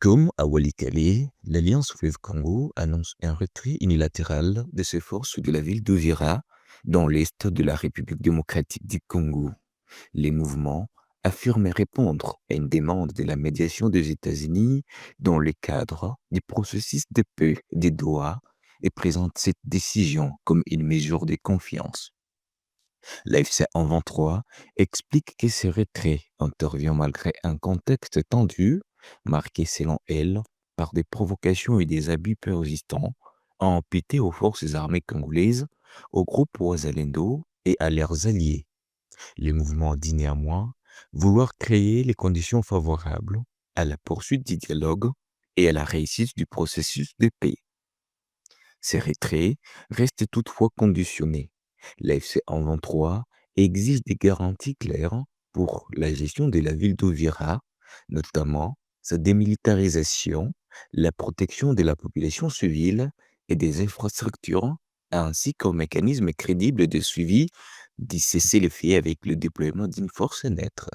Comme à Walikale, l'Alliance Fleuve Congo annonce un retrait unilatéral de ses forces de la ville d'Uvira, dans l'est de la République démocratique du Congo. Les mouvements affirment répondre à une demande de la médiation des États-Unis dans le cadre du processus de paix des Doha et présentent cette décision comme une mesure de confiance. L'AFC en 23 explique que ce retrait intervient malgré un contexte tendu, marqué selon elle par des provocations et des abus persistants, à imputer aux forces armées congolaises, au groupe Ouazalendo et à leurs alliés. Le mouvement dit néanmoins vouloir créer les conditions favorables à la poursuite du dialogue et à la réussite du processus de paix. Ces retraits restent toutefois conditionnés. L'AFC en 23 exige des garanties claires pour la gestion de la ville d'Uvira, notamment sa démilitarisation, la protection de la population civile et des infrastructures, ainsi qu'un mécanisme crédible de suivi du cessez-le-feu avec le déploiement d'une force neutre.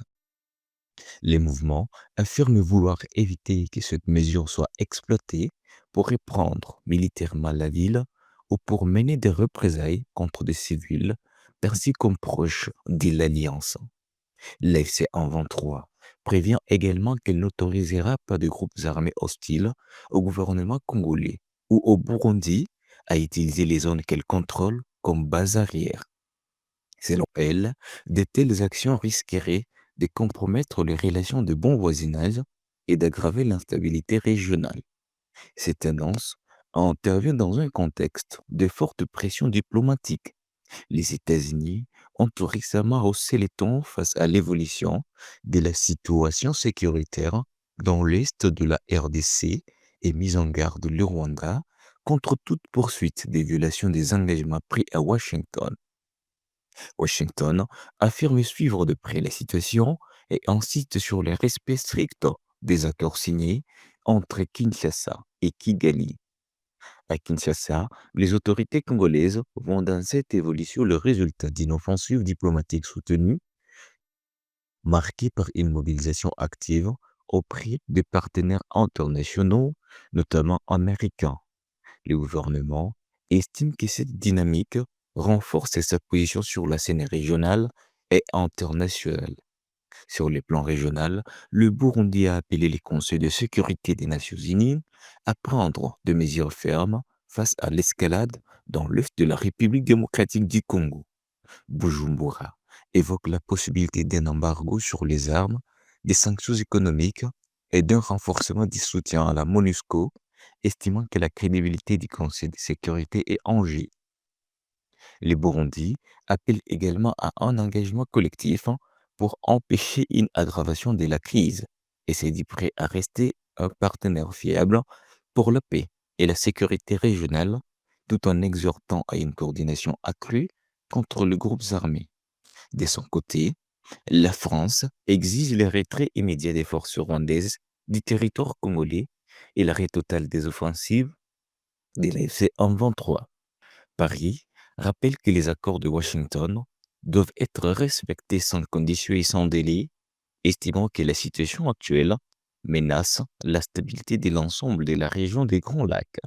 Les mouvements affirment vouloir éviter que cette mesure soit exploitée pour reprendre militairement la ville ou pour mener des représailles contre des civils perçus comme proches de l'Alliance. L'FC en 23 prévient également qu'elle n'autorisera pas de groupes armés hostiles au gouvernement congolais ou au Burundi à utiliser les zones qu'elle contrôle comme base arrière. Selon elle, de telles actions risqueraient de compromettre les relations de bon voisinage et d'aggraver l'instabilité régionale. Cette tendance intervient dans un contexte de forte pression diplomatique. Les États-Unis ont tout récemment haussé les tons face à l'évolution de la situation sécuritaire dans l'est de la RDC et mis en garde le Rwanda contre toute poursuite des violations des engagements pris à Washington. Washington affirme suivre de près la situation et insiste sur le respect strict des accords signés entre Kinshasa et Kigali. À Kinshasa, les autorités congolaises voient dans cette évolution le résultat d'une offensive diplomatique soutenue, marquée par une mobilisation active auprès des partenaires internationaux, notamment américains. Le gouvernement estime que cette dynamique renforce sa position sur la scène régionale et internationale. Sur le plan régional, le Burundi a appelé les conseils de sécurité des Nations Unies à prendre des mesures fermes face à l'escalade dans l'est de la République démocratique du Congo. Bujumbura évoque la possibilité d'un embargo sur les armes, des sanctions économiques et d'un renforcement du soutien à la MONUSCO, estimant que la crédibilité du Conseil de sécurité est en jeu. Les Burundi appellent également à un engagement collectif pour empêcher une aggravation de la crise et s'est dit prêt à rester un partenaire fiable pour la paix et la sécurité régionale, tout en exhortant à une coordination accrue contre les groupes armés. De son côté, la France exige le retrait immédiat des forces rwandaises du territoire congolais et l'arrêt total des offensives de l'AFC M23. Paris rappelle que les accords de Washington doivent être respectés sans condition et sans délai, estimant que la situation actuelle menace la stabilité de l'ensemble de la région des Grands Lacs.